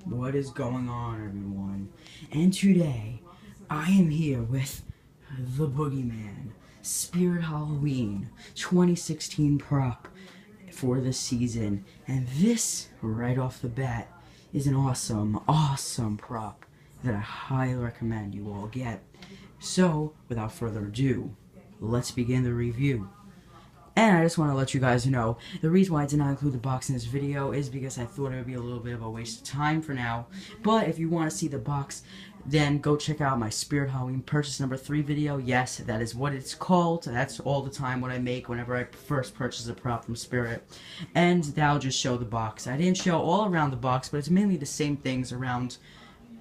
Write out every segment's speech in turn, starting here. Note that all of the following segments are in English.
What is going on, everyone? And today, I am here with the Boogeyman Spirit Halloween 2016 prop for the season. And this, right off the bat, is an awesome prop that I highly recommend you all get. So, without further ado, let's begin the review. And I just want to let you guys know, the reason why I did not include the box in this video is because I thought it would be a little bit of a waste of time for now. But if you want to see the box, then go check out my Spirit Halloween purchase number 3 video. Yes, that is what it's called. That's all the time what I make whenever I first purchase a prop from Spirit. And that'll just show the box. I didn't show all around the box, but it's mainly the same things around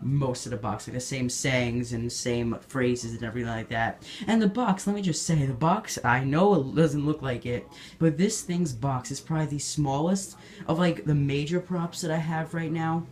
most of the box, like the same sayings and same phrases and everything like that. And the box, let me just say, the box, I know it doesn't look like it, but this thing's box is probably the smallest of like the major props that I have right now.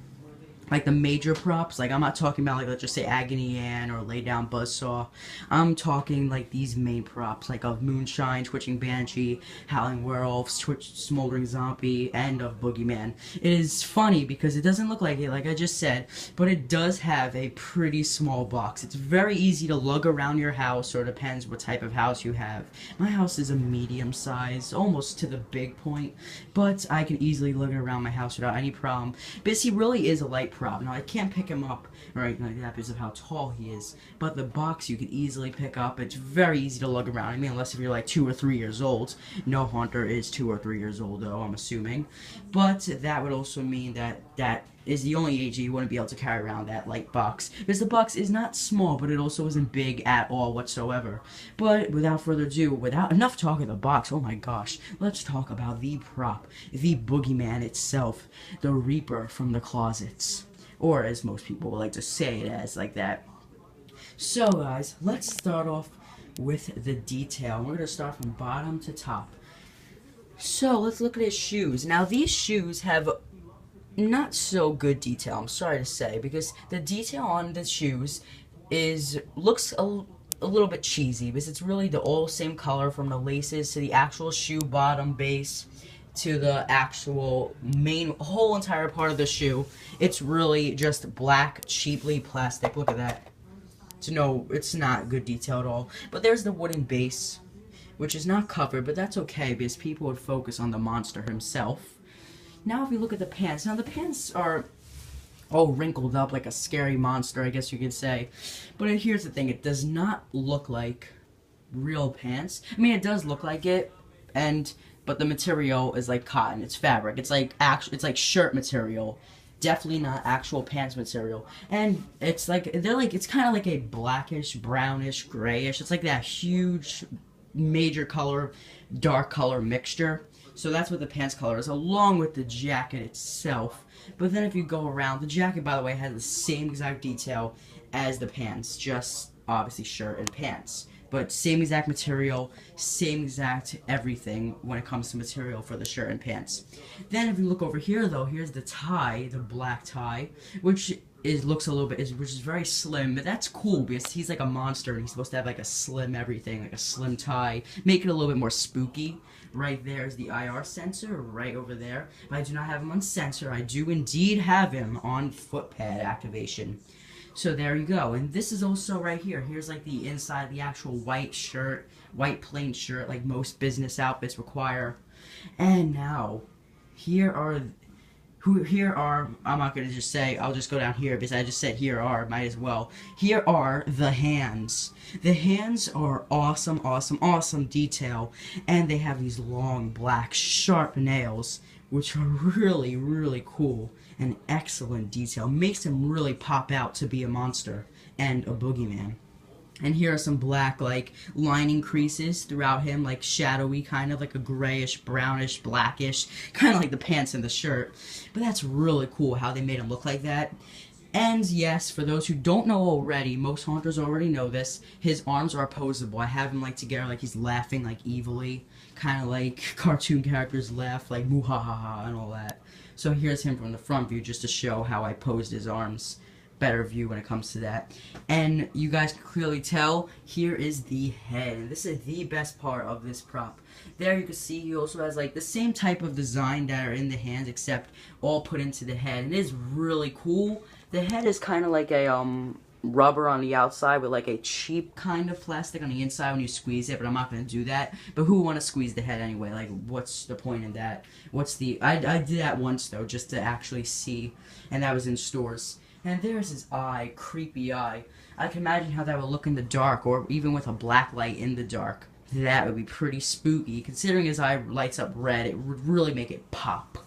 Like the major props, like I'm not talking about like, let's just say Agony Ann or Lay Down Buzzsaw. I'm talking like these main props, like of Moonshine, Twitching Banshee, Howling Werewolf, Smoldering Zombie, and of Boogeyman. It is funny because it doesn't look like it, like I just said, but it does have a pretty small box. It's very easy to lug around your house, or it depends what type of house you have. My house is a medium size, almost to the big point, but I can easily lug it around my house without any problem. Because he really is a light prop. Now, I can't pick him up or anything like that because of how tall he is, but the box you can easily pick up. It's very easy to lug around. I mean, unless if you're like 2 or 3 years old. No hunter is 2 or 3 years old, though, I'm assuming. But that would also mean that that is the only age you wouldn't be able to carry around that light box. Because the box is not small, but it also isn't big at all whatsoever. But without further ado, without enough talk of the box, oh my gosh, let's talk about the prop, the Boogeyman itself, the Reaper from the closets. Or as most people would like to say it as, like that. So guys, let's start off with the detail. We're going to start from bottom to top. So let's look at his shoes. Now these shoes have not so good detail, I'm sorry to say, because the detail on the shoes looks a little bit cheesy, because it's really the all same color from the laces to the actual shoe bottom base to the actual main whole entire part of the shoe. It's really just black, cheaply plastic. Look at that. So no, it's not good detail at all. But there's the wooden base, which is not covered, but that's okay because people would focus on the monster himself. Now if you look at the pants, now the pants are all wrinkled up like a scary monster, I guess you could say. But here's the thing, it does not look like real pants. I mean, it does look like it, but the material is like cotton, it's fabric. It's like shirt material. Definitely not actual pants material. And it's like it's kind of like a blackish, brownish, grayish. It's like that huge major color, dark color mixture. So that's what the pants color is, along with the jacket itself. But then if you go around, the jacket, by the way, has the same exact detail as the pants, just obviously shirt and pants. But same exact material, same exact everything when it comes to material for the shirt and pants. Then if you look over here, though, here's the tie, the black tie, which looks a little bit, which is very slim, but that's cool because he's like a monster and he's supposed to have like a slim everything, like a slim tie, make it a little bit more spooky. Right there is the IR sensor, right over there. But I do not have him on sensor. I do indeed have him on foot pad activation. So there you go. And this is also right here. Here's like the inside of the actual white shirt, white plain shirt, like most business outfits require. And now, here are, I'm not going to just say, I'll just go down here because I just said here are, might as well. Here are the hands. The hands are awesome detail. And they have these long, black, sharp nails, which are really cool and excellent detail. Makes him really pop out to be a monster and a boogeyman. And here are some black, like, lining creases throughout him, like shadowy, kind of like a grayish, brownish, blackish, kind of like the pants and the shirt. But that's really cool how they made him look like that. And yes, for those who don't know already, most hunters already know this, his arms are opposable. I have him like together like he's laughing like evilly, kind of like cartoon characters laugh, like moo-ha-ha-ha and all that. So here's him from the front view just to show how I posed his arms. better view when it comes to that. And you guys can clearly tell, here is the head. And this is the best part of this prop. There you can see he also has like the same type of design that are in the hands, except all put into the head. And it is really cool. The head is kind of like a rubber on the outside with like a cheap kind of plastic on the inside when you squeeze it, but I'm not going to do that. But who would want to squeeze the head anyway? Like, what's the point in that? I did that once though, just to actually see, and that was in stores. And there's his eye, creepy eye. I can imagine how that would look in the dark, or even with a black light in the dark. That would be pretty spooky. Considering his eye lights up red, it would really make it pop.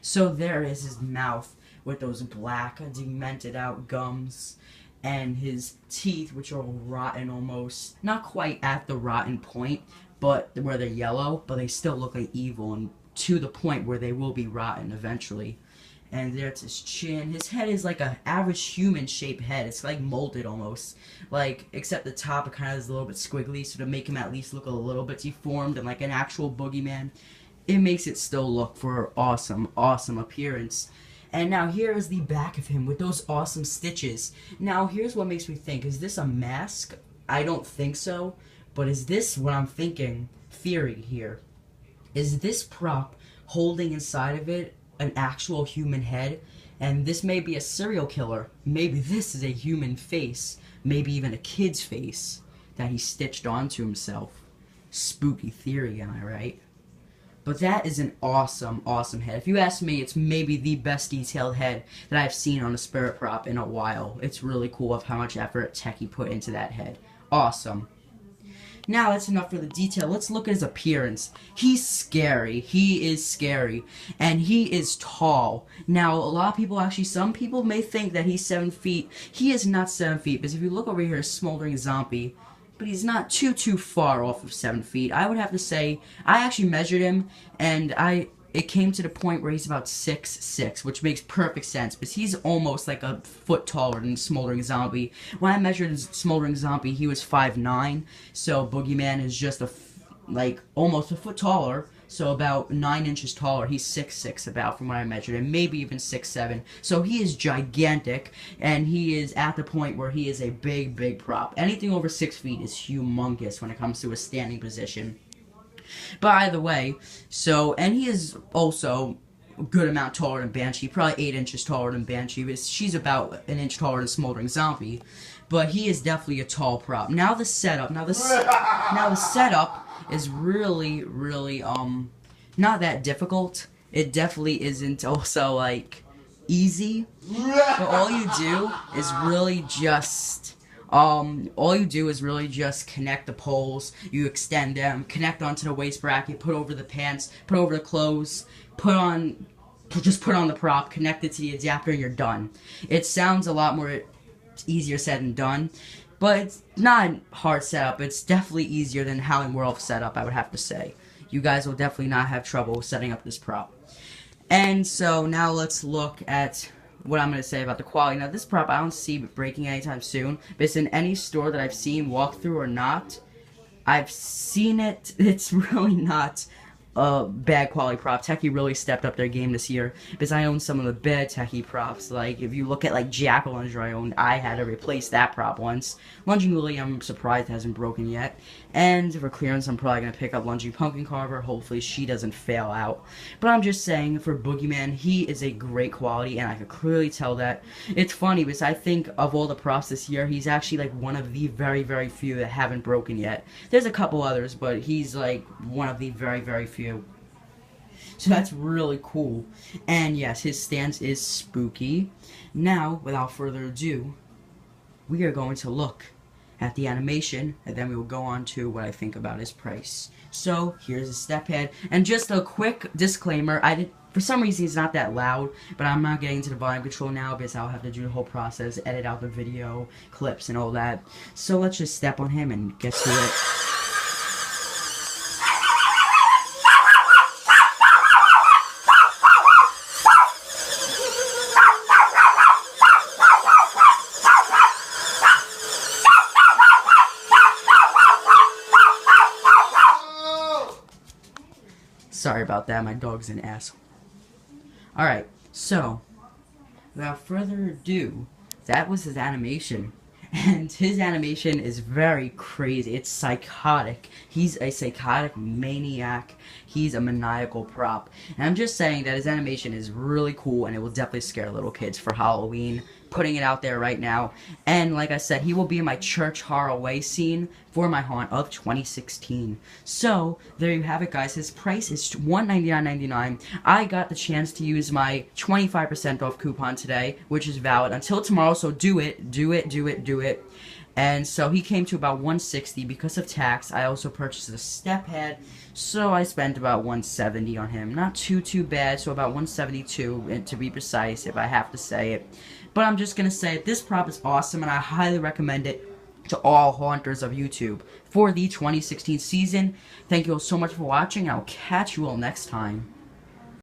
So there is his mouth with those black, demented out gums. And his teeth, which are rotten almost. Not quite at the rotten point, but where they're yellow, but they still look like evil, and to the point where they will be rotten eventually. And there's his chin. His head is like an average human-shaped head. It's like molded almost. Like, except the top, it kind of is a little bit squiggly, so to make him at least look a little bit deformed and like an actual boogeyman, it makes it still look for an awesome, awesome appearance. And now here is the back of him with those awesome stitches. Now here's what makes me think, is this a mask? I don't think so. But is this what I'm thinking? Theory here. Is this prop holding inside of it an actual human head? And this may be a serial killer. Maybe this is a human face. Maybe even a kid's face that he stitched onto himself. Spooky theory, am I right? But that is an awesome, awesome head. If you ask me, it's maybe the best detailed head that I've seen on a spirit prop in a while. It's really cool of how much effort Techie put into that head. Awesome. Now that's enough for the detail. Let's look at his appearance. He's scary. He is scary. And he is tall. Now, a lot of people, actually, some people may think that he's 7 feet. He is not 7 feet, because if you look over here, Smoldering Zombie, but he's not too far off of 7 feet. I would have to say, I actually measured him, and it came to the point where he's about 6'6", which makes perfect sense, because he's almost like a foot taller than Smoldering Zombie. When I measured Smoldering Zombie, he was 5'9", so Boogeyman is just like almost a foot taller, so about 9 inches taller. He's 6'6" about, from what I measured, and maybe even 6'7". So he is gigantic, and he is at the point where he is a big, big prop. Anything over 6 feet is humongous when it comes to a standing position. By the way, and he is also a good amount taller than Banshee, probably 8 inches taller than Banshee, but she's about an inch taller than Smoldering Zombie. But he is definitely a tall prop. Now the setup, now the setup is really, really, not that difficult. It definitely isn't also, like, easy. But all you do is really just, connect the poles, you extend them, connect onto the waist bracket, put over the pants, put over the clothes, just put on the prop, connect it to the adapter, and you're done. It sounds a lot more easier said than done, but it's not a hard setup. It's definitely easier than Howling Werewolf setup, I would have to say. You guys will definitely not have trouble setting up this prop. And so now let's look at what I'm going to say about the quality. Now this prop I don't see breaking anytime soon, but it's in any store that I've seen, walkthrough or not, I've seen it. It's really not a bad quality prop. Techie really stepped up their game this year, because I own some of the bad Techie props. Like, if you look at, like, Jack-O-Lantern I owned, I had to replace that prop once. Lunging Lily, I'm surprised hasn't broken yet. And for clearance, I'm probably going to pick up Lunging Pumpkin Carver. Hopefully she doesn't fail out. But I'm just saying, for Boogeyman, he is a great quality, and I could clearly tell that. It's funny, because I think of all the props this year, he's actually, like, one of the very, very few that haven't broken yet. There's a couple others, but he's, like, one of the very, very few. So that's really cool. And yes, his stance is spooky. Now, without further ado, we are going to look at the animation, and then we will go on to what I think about his price. So, here's his step head. And just a quick disclaimer, for some reason he's not that loud, but I'm not getting into the volume control now, because I'll have to do the whole process, edit out the video, clips, and all that. So let's just step on him and get to it. Sorry about that, my dog's an asshole. Alright, so, without further ado, that was his animation. And his animation is very crazy. It's psychotic. He's a psychotic maniac. He's a maniacal prop. And I'm just saying that his animation is really cool, and it will definitely scare little kids for Halloween. Putting it out there right now. And like I said, he will be in my church horror way scene for my haunt of 2016. So there you have it, guys. His price is $199.99. I got the chance to use my 25% off coupon today, which is valid until tomorrow. So do it, do it, do it, do it. And so he came to about $160 because of tax. I also purchased a step head, so I spent about $170 on him. Not too bad, so about $172 to be precise, if I have to say it. But I'm just gonna say it, this prop is awesome, and I highly recommend it to all haunters of YouTube for the 2016 season. Thank you all so much for watching, and I'll catch you all next time.